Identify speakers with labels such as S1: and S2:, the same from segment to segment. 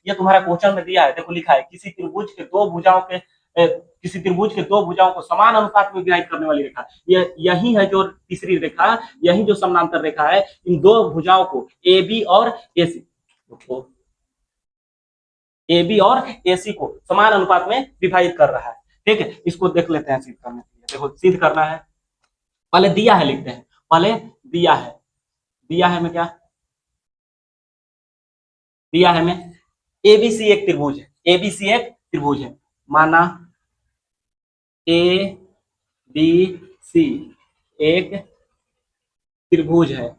S1: ये तुम्हारा क्वेश्चन में दिया है, देखो लिखा है किसी त्रिभुज के दो भुजाओं के किसी त्रिभुज के दो भुजाओं को समान अनुपात में विभाजित करने वाली रेखा, यही है जो तीसरी रेखा, यही जो समानांतर रेखा है, इन दो भुजाओं को ए बी और ए सी, ए बी और ए सी को समान अनुपात में विभाजित कर रहा है। ठीक है, इसको देख लेते हैं सिद्ध करने के लिए। देखो सिद्ध करना है, पहले दिया है लिखते हैं, पहले दिया है में क्या दिया है में एबीसी एक त्रिभुज है, एबीसी एक त्रिभुज है, माना ए बी सी एक त्रिभुज है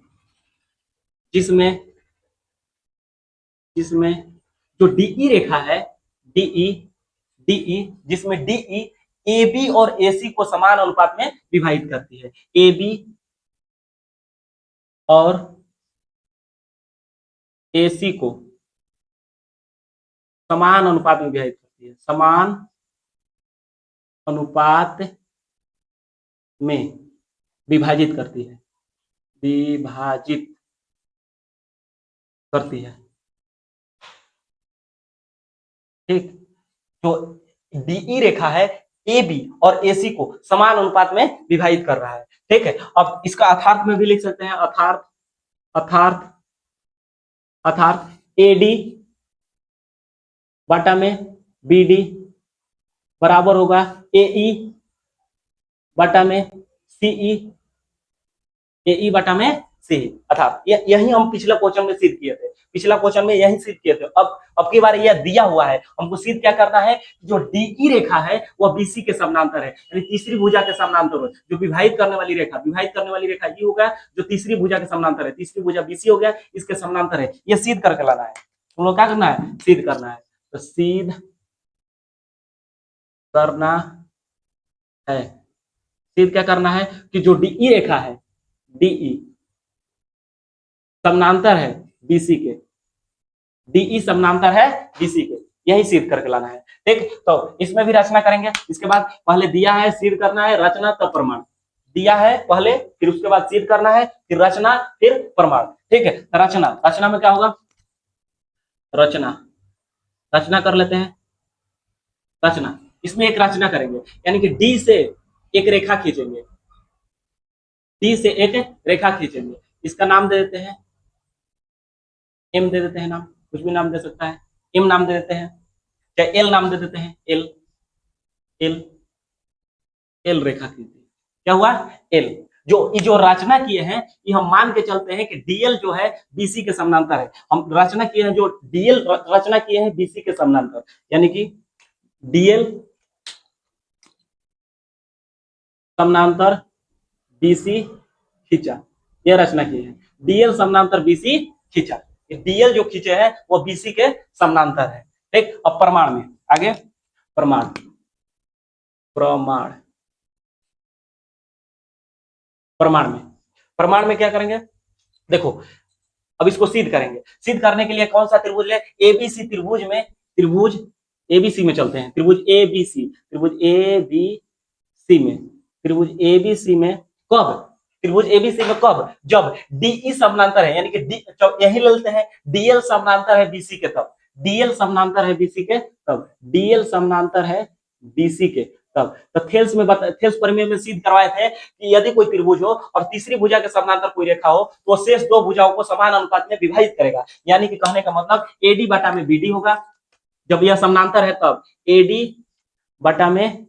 S1: जिसमें जिसमें जो डीई रेखा है, डीई जिसमें डीई ए बी और ए सी को समान अनुपात में विभाजित करती है, ए बी और ए सी को समान अनुपात में विभाजित करती है, समान अनुपात में विभाजित करती है, विभाजित करती है। ठीक, जो डीई रेखा है ए बी और ए सी को समान अनुपात में विभाजित कर रहा है। ठीक है, अब इसका अर्थार्थ में भी लिख सकते हैं, अर्थार्थ ए डी बटा में बी डी बराबर होगा ए ई बटा में सीई, ए ई बटा में सी। अर्थात यही हम पिछला क्वेश्चन में सिद्ध किए थे, पिछला क्वेश्चन में यही सिद्ध किए थे। अब की बार यह दिया हुआ है, हमको सिद्ध क्या करना है, जो डीई रेखा है वह बीसी के समानांतर है, यानी तीसरी भुजा के समानांतर है। जो विभाजित करने वाली रेखा ये होगा जो तीसरी भुजा के समानांतर है, तीसरी भुजा बीसी हो गया, इसके समानांतर है। ये सिद्ध करके लाना है, तुम लोग क्या करना है, सिद्ध करना है। तो सिद्ध करना है, सिद्ध क्या करना है कि जो डीई रेखा है, डीई समानांतर है बीसी के, डीई समानांतर है बीसी के, यही सिद्ध करके लाना है। ठीक, तो इसमें भी रचना करेंगे। इसके बाद पहले दिया है, सिद्ध करना है, रचना तब प्रमाण। दिया है पहले, फिर उसके बाद सिद्ध करना है, फिर रचना, फिर प्रमाण। ठीक है, रचना में क्या होगा, रचना कर लेते हैं। रचना, इसमें एक रचना करेंगे, यानी कि डी से एक रेखा खींचेंगे, डी से एक रेखा खींचेंगे, इसका नाम दे देते हैं एम, दे देते हैं नाम, कुछ भी नाम दे सकता है, एम नाम दे देते हैं, चाहे एल नाम दे देते हैं, एल एल एल रेखा खींचते, क्या हुआ, एल। जो रचना किए हैं, ये हम मान के चलते हैं कि डीएल जो है बीसी के समानांतर है। हम रचना किए हैं, जो डीएल रचना किए हैं बीसी के समानांतर, यानी कि डीएल समानांतर बीसी खींचा, यह रचना की है, डीएल समानांतर बीसी खींचा। डीएल जो खींचे हैं वो बीसी के समानांतर है। ठीक, अब प्रमाण में आगे, प्रमाण में क्या करेंगे, देखो अब इसको सिद्ध करेंगे। सिद्ध करने के लिए कौन सा त्रिभुज है, एबीसी त्रिभुज में, त्रिभुज एबीसी में चलते हैं, त्रिभुज एबीसी में कब, त्रिभुज एबीसी में कब, जब डीई समानांतर है, यानी कि यही लेते हैं, डीएल समानांतर है बीसी के तब, डीएल समानांतर है बीसी के तब, डीएल समानांतर है बीसी के तब। तो थेल्स प्रमेय में सिद्ध करवाए थे कि यदि कोई त्रिभुज हो और तीसरी भुजा के समानांतर कोई रेखा हो तो शेष दो भुजाओं को समान अनुपात में विभाजित करेगा। यानी कि कहने का मतलब एडी बटा में बीडी होगा, जब यह समानांतर है तब एडी बटा में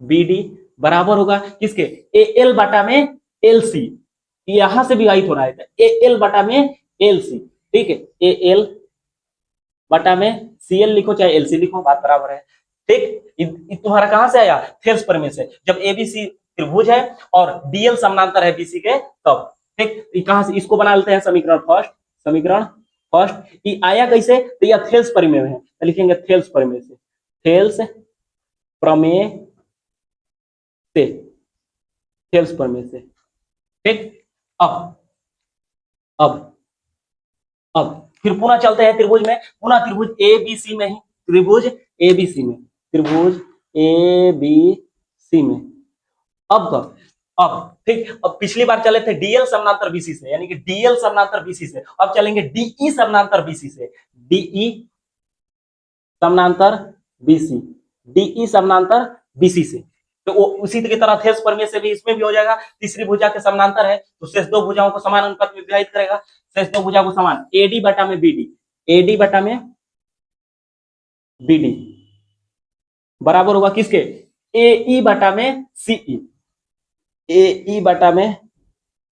S1: बीडी बराबर होगा किसके, एल बटा में एलसी, यहां से विभाजित हो रहा है, एल बटा में एलसी। ठीक है, एल बटा में सीएल लिखो चाहे एलसी लिखो, बात बराबर है। ठीक, तुम्हारा कहां से आया, थेल्स प्रमेय से, जब एबीसी त्रिभुज है और डीएल समानांतर है बीसी के तब। ठीक, कहां से, इसको बना लेते हैं समीकरण फर्स्ट। ये आया कैसे, तो यह थेल्स प्रमेय में है, तो लिखेंगे थेल्स प्रमेय से, थेल्स प्रमेय से। ठीक, अब फिर पुनः चलते हैं त्रिभुज में, पुनः त्रिभुज एबीसी में ही, त्रिभुज एबीसी में अब ठीक, अब पिछली बार चले थे डीएल समानांतर बीसी से, यानी कि डीएल समानांतर बीसी से, अब चलेंगे डीई समानांतर बीसी से, डीई समानांतर बीसी, डीई समानांतर बीसी से। तो वो उसी की तरह थेल्स प्रमेय से भी इसमें भी हो जाएगा। तीसरी भुजा के समानांतर है तो शेष दो भुजाओं को समान अनुपात में विभाजित करेगा, शेष दो भुजा को समान, एडी बटा में बीडी, एडी बटा में बीडी बराबर होगा किसके, एई बटा में सीई, एई बटा में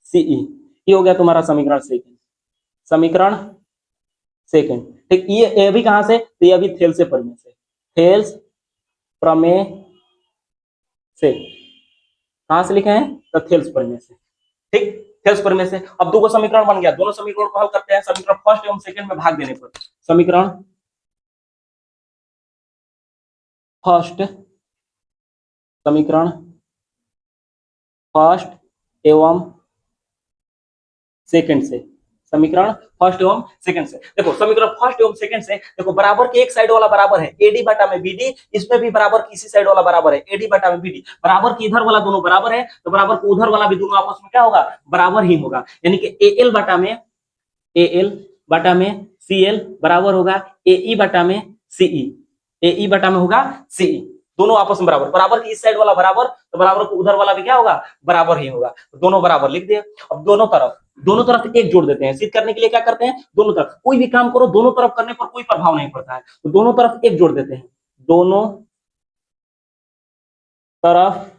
S1: सीई। ये हो गया तुम्हारा समीकरण सेकंड, समीकरण सेकंड। ठीक, ये भी कहां से, तो ये भी थेल्स से प्रमेय से, थेल्स प्रमेय से। कहां से लिखे हैं, तो थेल्स प्रमेय से। ठीक, थेल्स प्रमेय से। अब दो समीकरण बन गया, दोनों समीकरण को हल करते हैं समीकरण फर्स्ट एवं सेकंड में भाग देने पर। समीकरण फर्स्ट, समीकरण फर्स्ट एवं सेकंड से, समीकरण फर्स्ट एवं सेकंड से। देखो समीकरण फर्स्ट एवं सेकंड से, देखो बराबर के एक साइड वाला बराबर है एडी बटा में बीडी, इसमें भी बराबर की इसी साइड वाला बराबर है एडी बटा में बीडी, बराबर की इधर वाला दोनों बराबर है तो बराबर को उधर वाला भी दोनों आपस में क्या होगा, बराबर ही होगा। यानी कि एएल बटा में, एएल बटा में सीएल बराबर होगा एई बटा में सीई, एई बटा में होगा सीई, दोनों आपस में बराबर, बराबर की इस साइड वाला बराबर तो बराबर को उधर वाला भी क्या होगा, बराबर ही होगा। दोनों बराबर लिख दिए। अब दोनों तरफ एक जोड़ देते हैं, सिद्ध करने के लिए क्या करते हैं, दोनों तरफ कोई भी काम करो दोनों तरफ करने पर कोई प्रभाव नहीं पड़ता है, तो दोनों तरफ एक जोड़ देते हैं, दोनों तरफ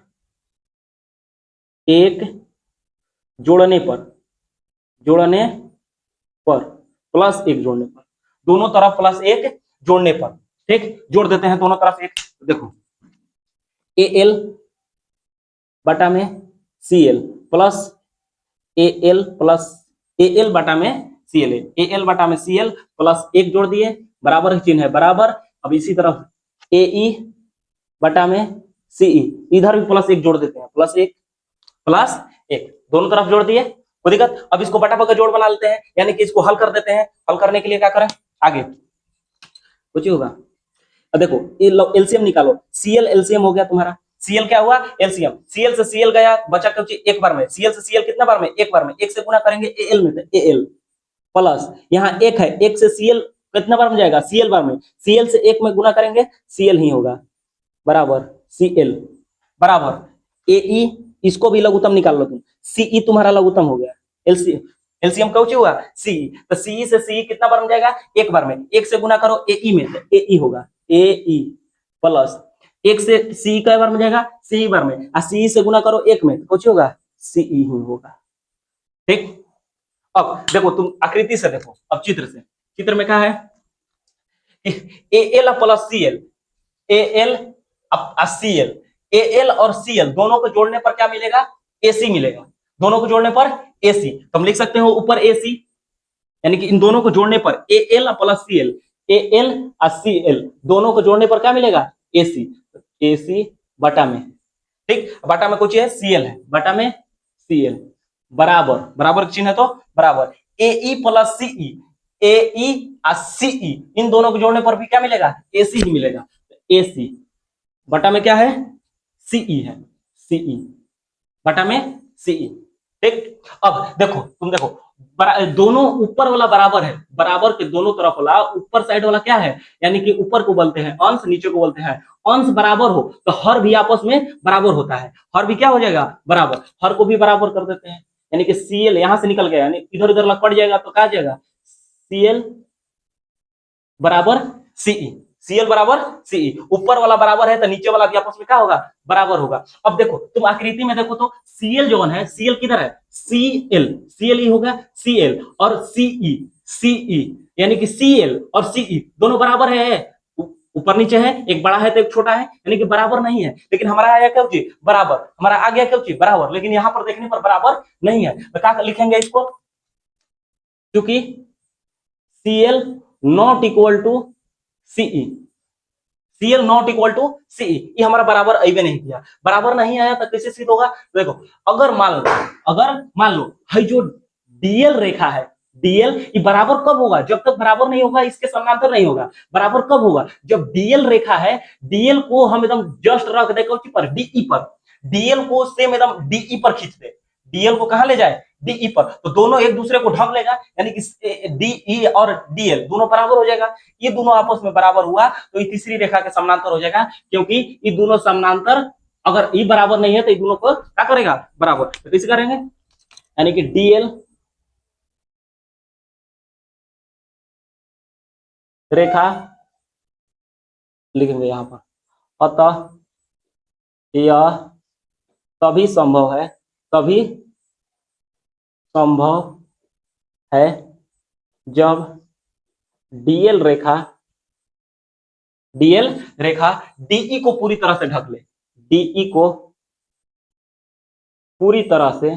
S1: एक जोड़ने पर, जोड़ने पर प्लस एक जोड़ने पर, दोनों तरफ प्लस एक जोड़ने पर। ठीक, जोड़ देते हैं दोनों तरफ एक। देखो एएल बटा में CL plus AL plus AL बटा में सीएल, एएल बटा में सीएल प्लस एक जोड़ दिए, बराबर चिन्ह है बराबर। अब इसी तरफ एई बटा में सीई, इधर भी प्लस एक जोड़ देते हैं, प्लस एक, दोनों तरफ जोड़ दिए, कोई दिक्कत। अब इसको बटा बटा जोड़ बना लेते हैं, यानी कि इसको हल कर देते हैं। हल करने के लिए क्या करें, आगे कुछ होगा। अब देखो एलसीएम निकालो, सीएल एलसीएम हो गया तुम्हारा, सीएल क्या हुआ, एलसीएम, सीएल से सीएल गया, बचा कुछ एक बार में, सीएल से सीएल कितना बार में, एक बार में, एक से गुना करेंगे एएल में, तो एएल प्लस यहाँ एक है, एक से सीएल कितना बार में जाएगा, सीएल बार में, सीएल से एक में गुना करेंगे सीएल ही होगा, बराबर सीएल बराबर एई, इसको भी लघुत्तम निकाल लो तुम, सीई तुम्हारा लघुत्तम हो गया, एलसीएम, एलसीएम कौन सी हुआ, सीई, तो सीई से सीई कितना बार में जाएगा, एक बार में, एक से गुना करो एई में, तो एई होगा, एई प्लस एक से सी कई बार में जाएगा, सी बार में, और सी से गुना करो एक में, तो कुछ होगा सीई ही होगा। ठीक, अब देखो तुम आकृति से देखो, अब चित्र से, चित्र में क्या है, AL plus CL, AL CL, AL और सीएल दोनों को जोड़ने पर क्या मिलेगा, एसी मिलेगा, दोनों को जोड़ने पर एसी, तुम लिख सकते हो ऊपर एसी, यानी कि इन दोनों को जोड़ने पर एएल प्लस सीएल, एएल और सीएल दोनों को जोड़ने पर क्या मिलेगा, एसी, एसी बटा में, ठीक, बटा में कुछ है सीएल है, बटा में सीएल बराबर, बराबर चिन्ह है तो बराबर एई प्लस सीई, एई और सीई इन दोनों को जोड़ने पर भी क्या मिलेगा, एसी ही मिलेगा, एसी बटा में क्या है, सीई है, सीई बटा में सीई। ठीक, अब देखो तुम देखो दोनों ऊपर वाला बराबर है, बराबर के दोनों तरफ वाला ऊपर साइड वाला क्या है, यानी कि ऊपर को बोलते हैं अंश, नीचे को बोलते हैं अंश, बराबर हो तो हर भी आपस में बराबर होता है, हर भी क्या हो जाएगा, बराबर, हर को भी बराबर कर देते हैं, यानी कि सीएल यहां से निकल गया, यानी इधर उधर कट जाएगा तो क्या जाएगा, सीएल बराबर सीई, सीएल बराबर सीई, ऊपर वाला बराबर है तो नीचे वाला भी आपस में क्या होगा, बराबर होगा। अब देखो तुम आकृति में देखो तो सीएल जो है, सीएल किधर है, सीएल, सीएल ही होगा, सीएल और सीई, सीई यानी कि सीएल और सीई दोनों बराबर है, ऊपर नीचे है, एक बड़ा है तो एक छोटा है, यानी कि बराबर नहीं है, लेकिन हमारा आया क्या चीज, बराबर, हमारा आ गया क्या चीज, बराबर, लेकिन यहाँ पर देखने पर बराबर नहीं है, तो क्या लिखेंगे इसको, क्योंकि CL not equal to CE, CL not equal to CE, ये हमारा बराबर अइबे नहीं किया, बराबर नहीं आया तो कैसे सिद्ध होगा, देखो अगर मान लो है जो डीएल रेखा है, डीएल ये बराबर कब होगा, जब तक बराबर नहीं होगा इसके समानांतर नहीं होगा, बराबर कब होगा, जब डीएल रेखा है, डीएल को हम एकदम जस्ट रख दे पर डीई पर, डीएल को सेम एकदम डीई पर खींच दे, डीएल को कहां ले जाए, डीई पर, तो दोनों एक दूसरे को ढक लेगा, यानी कि डीई और डीएल दोनों बराबर हो जाएगा। ये दोनों आपस में बराबर हुआ तो ये तीसरी रेखा के समानांतर हो जाएगा, क्योंकि ये दोनों समानांतर, अगर ई बराबर नहीं है तो ये दोनों को क्या करेगा, बराबर। तो कैसे करेंगे, यानी कि डीएल रेखा लिखेंगे यहां पर, अतः यह तभी संभव है, तभी संभव है जब डीएल रेखा, डीएल रेखा डीई को पूरी तरह से ढक ले, डीई को पूरी तरह से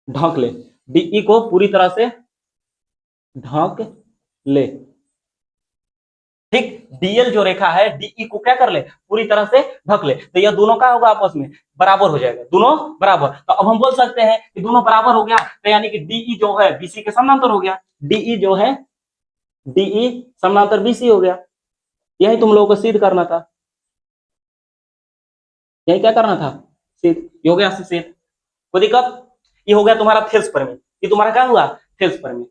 S1: ढक ले, डीई को पूरी तरह से ढक ले, ठीक। डीएल जो रेखा है डीई को क्या कर ले, पूरी तरह से ढक ले, तो यह दोनों का होगा, आपस में बराबर हो जाएगा, दोनों बराबर। तो अब हम बोल सकते हैं कि दोनों बराबर हो गया, तो यानी कि डीई जो है बीसी के समानांतर हो गया, डीई जो है डीई समानांतर बीसी हो गया। यही तुम लोगों को सिद्ध करना था, यही क्या करना था, सिद्ध। ये हो गया सिद्ध, कोई दिक्कत। ये हो गया तुम्हारा थेल्स प्रमेय, ये तुम्हारा क्या हुआ, थेल्स प्रमेय।